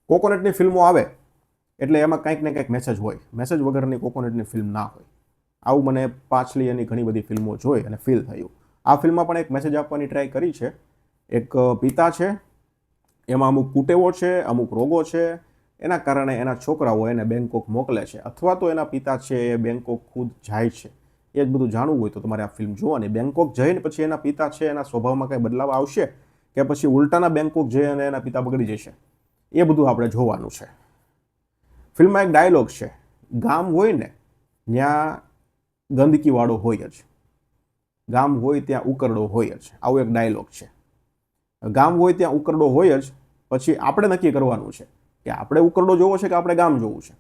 કોકોનટની ફિલ્મો આવે એટલે એમાં કંઈક ને કંઈક મેસેજ હોય. મેસેજ વગરની કોકોનટની ફિલ્મ ના હોય. આવું મને પાછલી એની ઘણી બધી ફિલ્મો જોઈ અને ફીલ થયું. આ ફિલ્મમાં પણ એક મેસેજ આપવાની ટ્રાય કરી છે. એક પિતા છે, એમાં અમુક કુટેવો છે, અમુક રોગો છે, એના કારણે એના છોકરાઓ એને બેંકોક મોકલે છે, અથવા તો એના પિતા છે એ બેંકોક ખુદ જાય છે. એ જ બધું જાણવું હોય તો તમારે આ ફિલ્મ જોવાની. બેંકોક જઈને પછી એના પિતા છે એના સ્વભાવમાં કંઈ બદલાવ આવશે કે પછી ઉલટાના બેંકોક જઈ અને એના પિતા બગડી જશે, એ બધું આપણે જોવાનું છે. ફિલ્મમાં એક ડાયલોગ છે, ગામ હોય ને ત્યાં ગંદકીવાળો હોય જ, ગામ હોય ત્યાં ઉકરડો હોય જ, આવો એક ડાયલોગ છે. ગામ હોય ત્યાં ઉકરડો હોય જ, પછી આપણે નક્કી કરવાનું છે કે આપણે ઉકરડો જોવો છે કે આપણે ગામ જોવું છે.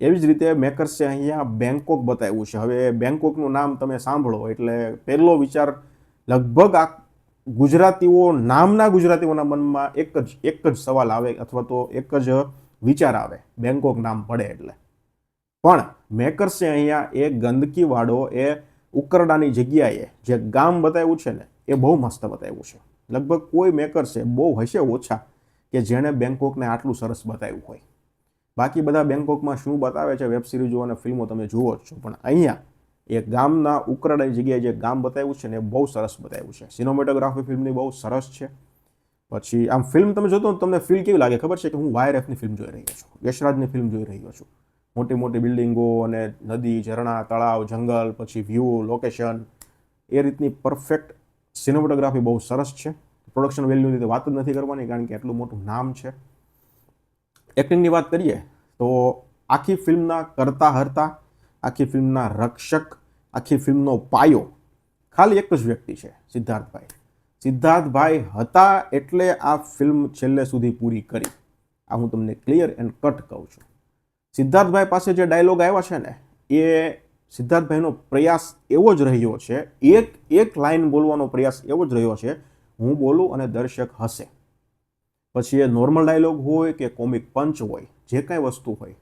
એવી જ રીતે મેકર્સે અહીંયા બેંકોક બતાવ્યું છે. હવે બેંકોકનું નામ તમે સાંભળો એટલે પહેલો વિચાર લગભગ આ ગુજરાતીઓ, નામના ગુજરાતીઓના મનમાં એક જ સવાલ આવે અથવા તો એક જ વિચાર આવે, બેંકોક નામ પડે એટલે. પણ મેકર્સે અહીંયા એ ગંદકીવાળો એ ઉકરડાની જગ્યાએ જે ગામ બતાવ્યું છે ને એ બહુ મસ્ત બતાવ્યું છે. લગભગ કોઈ મેકર્સે, બહુ હશે ઓછા, કે જેણે બેંકોકને આટલું સરસ બતાવ્યું હોય. બાકી બધા બેંકોકમાં શું બતાવે છે વેબ સિરીઝો અને ફિલ્મો તમે જુઓ જ છો, પણ અહીંયા એ ગામના ઉકરડાની જગ્યાએ જે ગામ બતાવ્યું છે ને એ બહુ સરસ બતાવ્યું છે. સિનેમેટોગ્રાફી ફિલ્મની બહુ સરસ છે. પછી આમ ફિલ્મ તમે જોતો તમને ફીલ કેવી લાગે ખબર છે કે હું YRFની ફિલ્મ જોઈ રહ્યો છું, યશરાજની ફિલ્મ જોઈ રહ્યો છું. મોટી મોટી બિલ્ડિંગો અને નદી, ઝરણા, તળાવ, જંગલ, પછી વ્યૂ, લોકેશન, એ રીતની પરફેક્ટ સિનેમેટોગ્રાફી બહુ સરસ છે. પ્રોડક્શન વેલ્યુની તો વાત જ નથી કરવાની, કારણ કે એટલું મોટું નામ છે. એક્ટિંગની વાત કરીએ તો આખી ફિલ્મના કરતા હરતા, આખી ફિલ્મના રક્ષક, આખી ફિલ્મનો પાયો ખાલી એક જ વ્યક્તિ છે, સિદ્ધાર્થભાઈ. સિદ્ધાર્થભાઈ હતા એટલે આ ફિલ્મ છેલ્લે સુધી પૂરી કરી. આ હું તમને ક્લિયર એન્ડ કટ કહું છું. સિદ્ધાર્થભાઈ પાસે જે ડાયલોગ આવ્યા છે ને એ સિદ્ધાર્થભાઈનો પ્રયાસ એવો જ રહ્યો છે, એક લાઈન બોલવાનો પ્રયાસ એવો જ રહ્યો છે, હું બોલું અને દર્શક હસે. પછી એ નોર્મલ ડાયલોગ હોય કે કોમિક પંચ હોય, જે કાંઈ વસ્તુ હોય,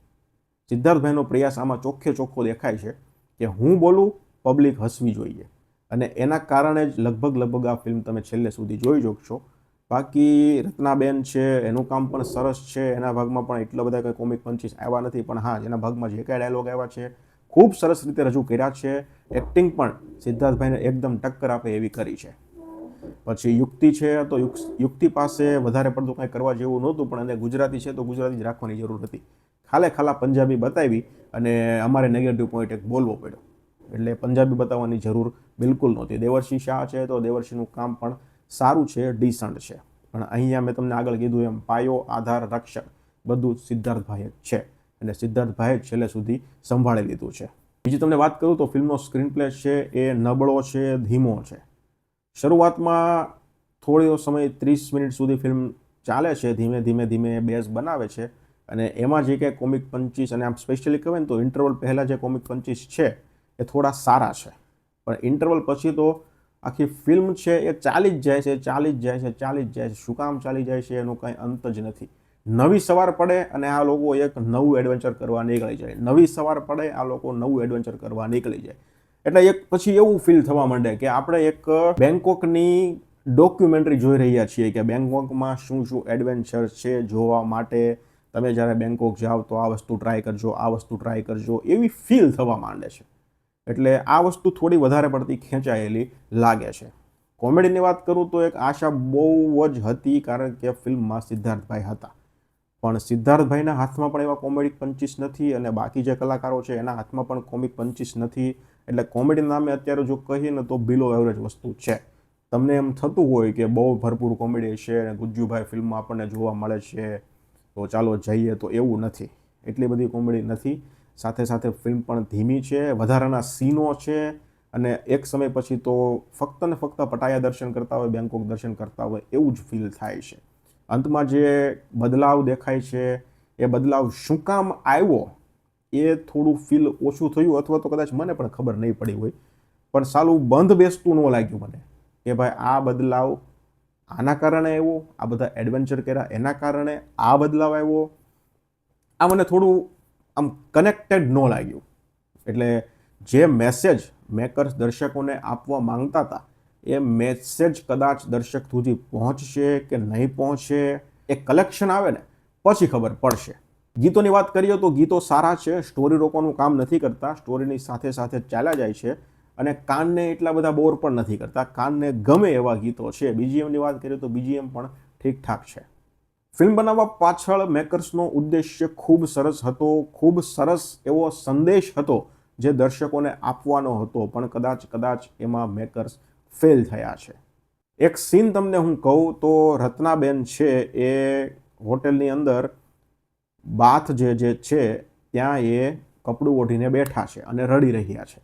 સિદ્ધાર્થભાઈનો પ્રયાસ આમાં ચોખ્ખે ચોખ્ખો દેખાય છે કે હું બોલું, પબ્લિક હસવી જોઈએ. અને એના કારણે જ લગભગ આ ફિલ્મ તમે છેલ્લે સુધી જોઈ શકશો. બાકી રત્નાબેન છે, એનું કામ પણ સરસ છે. એના ભાગમાં પણ એટલા બધા કંઈ કોમિક પંચીસ આવ્યા નથી, પણ હા, એના ભાગમાં જે કાંઈ ડાયલોગ આવ્યા છે ખૂબ સરસ રીતે રજૂ કર્યા છે. એક્ટિંગ પણ સિદ્ધાર્થભાઈને એકદમ ટક્કર આપે એવી કરી છે. પછી યુક્તિ છે તો યુક્તિ પાસે વધારે પડતું કાંઈ કરવા જેવું નહોતું, પણ એને ગુજરાતી છે તો ગુજરાતી જ રાખવાની જરૂર હતી. ખાલા પંજાબી બતાવી અને અમારે નેગેટિવ પોઈન્ટ એક બોલવો પડ્યો, એટલે પંજાબી બતાવવાની જરૂર બિલકુલ નહોતી. દેવર્ષિ શાહ છે તો દેવર્ષિનું કામ પણ સારું છે, ડિસન્ટ છે. પણ અહીંયા મેં તમને આગળ કીધું એમ પાયો, આધાર, રક્ષક બધું સિદ્ધાર્થભાઈ જ છે, અને સિદ્ધાર્થભાઈએ છેલ્લે સુધી સંભાળી લીધું છે. બીજી તમને વાત કરું તો ફિલ્મનો સ્ક્રીન પ્લે છે એ નબળો છે, ધીમો છે. શરૂઆતમાં થોડો સમય 30 મિનિટ સુધી ફિલ્મ ચાલે છે, ધીમે બેઝ બનાવે છે, અને એમાં જે કંઈ કોમિક પંચીસ, અને આમ સ્પેશિયલી કહેવાય ને તો ઇન્ટરવલ પહેલાં જે કોમિક પંચીસ છે એ થોડા સારા છે, પણ ઇન્ટરવલ પછી તો આખી ફિલ્મ છે એ ચાલી જ જાય છે. શું કામ ચાલી જાય છે એનું કાંઈ અંત જ નથી. નવી સવાર પડે અને આ લોકો એક નવું એડવેન્ચર કરવા નીકળી જાય, નવી સવાર પડે આ લોકો નવું એડવેન્ચર કરવા નીકળી જાય. એટલે એક પછી એવું ફીલ થવા માંડે કે આપણે એક બેંકોકની ડોક્યુમેન્ટરી જોઈ રહ્યા છીએ કે બેંકોકમાં શું એડવેન્ચર છે જોવા માટે. તમે જ્યારે બેંકોક જાઓ તો આ વસ્તુ ટ્રાય કરજો, આ વસ્તુ ટ્રાય કરજો, એવી ફીલ થવા માંડે છે. એટલે આ વસ્તુ થોડી વધારે પડતી ખેંચાયેલી લાગે છે. કોમેડીની વાત કરું તો એક આશા બહુ જ હતી, કારણ કે ફિલ્મમાં સિદ્ધાર્થભાઈ હતા, પણ સિદ્ધાર્થભાઈના હાથમાં પણ એવા કોમેડિક પંચીસ નથી, અને બાકી જે કલાકારો છે એના હાથમાં પણ કોમિક પંચીસ નથી. એટલે કોમેડી નામે અત્યારે જો કહીએ ને તો બિલો એવરેજ વસ્તુ છે. તમને એમ થતું હોય કે બહુ ભરપૂર કોમેડી છે અને ગુજ્જુભાઈ ફિલ્મમાં આપણને જોવા મળે છે તો ચાલો જઈએ, તો એવું નથી. એટલી બધી કોમેડી નથી. સાથે ફિલ્મ પણ ધીમી છે, વધારાના સીનો છે, અને એક સમય પછી તો ફક્ત ને ફક્ત પટાયા દર્શન કરતા હોય, બેંકોક દર્શન કરતા હોય એવું જ ફીલ થાય છે. અંતમાં જે બદલાવ દેખાય છે એ બદલાવ શું કામ આવ્યો એ થોડું ફીલ ઓછું થયું, અથવા તો કદાચ મને પણ ખબર નહીં પડી હોય, પણ સાલું બંધ બેસતું ન લાગ્યું મને કે ભાઈ આ બદલાવ આના કારણે આવ્યો, આ બધા એડવેન્ચર કર્યા એના કારણે આ બદલાવ આવ્યો. આ મને થોડું આમ કનેક્ટેડ ન લાગ્યું. એટલે જે મેસેજ મેકર્સ દર્શકોને આપવા માંગતા હતા એ મેસેજ કદાચ દર્શક સુધી પહોંચશે કે નહીં પહોંચે, એ કલેક્શન આવે ને પછી ખબર પડશે. ગીતોની વાત કરીએ તો ગીતો સારા છે, સ્ટોરી રોકવાનું કામ નથી કરતા, સ્ટોરીની સાથે સાથે ચાલ્યા જાય છે અને કાનને એટલા બધા બોર પણ નથી કરતા, કાનને ગમે એવા ગીતો છે. બીજીએમની વાત કરીએ તો બીજીએમ પણ ઠીકઠાક છે. ફિલ્મ બનાવવા પાછળ મેકર્સનો ઉદ્દેશ્ય ખૂબ સરસ હતો, ખૂબ સરસ એવો સંદેશ હતો જે દર્શકોને આપવાનો હતો, પણ કદાચ એમાં મેકર્સ ફેલ થયા છે. એક સીન તમને હું કહું તો રત્નાબેન છે એ હોટેલની અંદર બાથ જે છે ત્યાં એ કપડું ઓઢીને બેઠા છે અને રડી રહ્યા છે.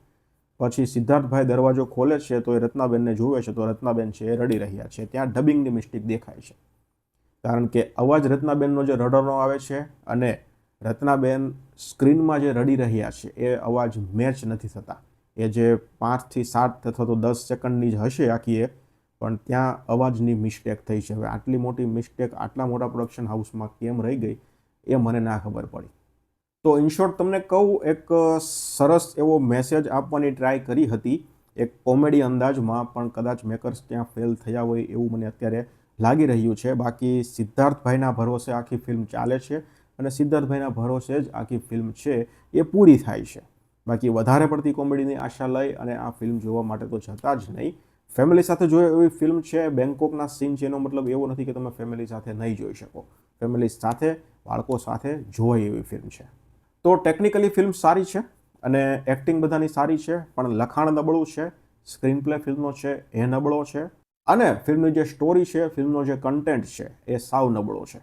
પછી સિદ્ધાર્થભાઈ દરવાજો ખોલે છે તો એ રત્નાબેનને જુએ છે તો રત્નાબેન છે એ રડી રહ્યા છે. ત્યાં ડબિંગની મિસ્ટેક દેખાય છે, કારણ કે અવાજ રત્નાબેનનો જે રડવાનો આવે છે અને રત્નાબેન સ્ક્રીનમાં જે રડી રહ્યા છે એ અવાજ મેચ નથી થતા. એ જે 5 થી 7 અથવા તો 10 સેકન્ડની જ હશે આખી એ, પણ ત્યાં અવાજની મિસ્ટેક થઈ છે. હવે આટલી મોટી મિસ્ટેક આટલા મોટા પ્રોડક્શન હાઉસમાં કેમ રહી ગઈ એ મને ના ખબર પડી. તો ઇન શોર્ટ તમને કહું, એક સરસ એવો મેસેજ આપવાની ટ્રાય કરી હતી એક કોમેડી અંદાજમાં, પણ કદાચ મેકર્સ ત્યાં ફેલ થયા હોય એવું મને અત્યારે લાગી રહ્યું છે. બાકી સિદ્ધાર્થભાઈના ભરોસે આખી ફિલ્મ ચાલે છે અને સિદ્ધાર્થભાઈના ભરોસે જ આખી ફિલ્મ છે એ પૂરી થાય છે. બાકી વધારે પડતી કોમેડીની આશા લઈ અને આ ફિલ્મ જોવા માટે તો જતા જ નહીં. ફેમિલી સાથે જોઈએ એવી ફિલ્મ છે. બેંકોકના સીન છે એનો મતલબ એવો નથી કે તમે ફેમિલી સાથે નહીં જોઈ શકો. ફેમિલી સાથે, બાળકો સાથે જોવાય એવી ફિલ્મ છે. તો ટેકનિકલી ફિલ્મ સારી છે અને એક્ટિંગ બધાની સારી છે, પણ લખાણ નબળું છે, સ્ક્રીન પ્લે ફિલ્મનો છે એ નબળો છે અને ફિલ્મની જે સ્ટોરી છે, ફિલ્મનો જે કન્ટેન્ટ છે એ સાવ નબળો છે.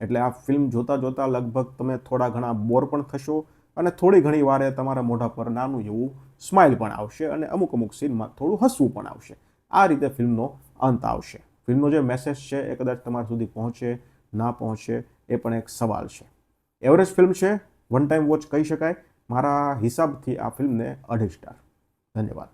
એટલે આ ફિલ્મ જોતાં જોતાં લગભગ તમે થોડા ઘણા બોર પણ થશો અને થોડી ઘણી વારે તમારા મોઢા પર નાનું એવું સ્માઇલ પણ આવશે અને અમુક સીનમાં થોડું હસવું પણ આવશે. આ રીતે ફિલ્મનો અંત આવશે. ફિલ્મનો જે મેસેજ છે એ કદાચ તમારા સુધી પહોંચે ના પહોંચે એ પણ એક સવાલ છે. એવરેજ ફિલ્મ છે, વન ટાઈમ વોચ કહી શકાય. મારા હિસાબથી આ ફિલ્મને 2.5 સ્ટાર. ધન્યવાદ.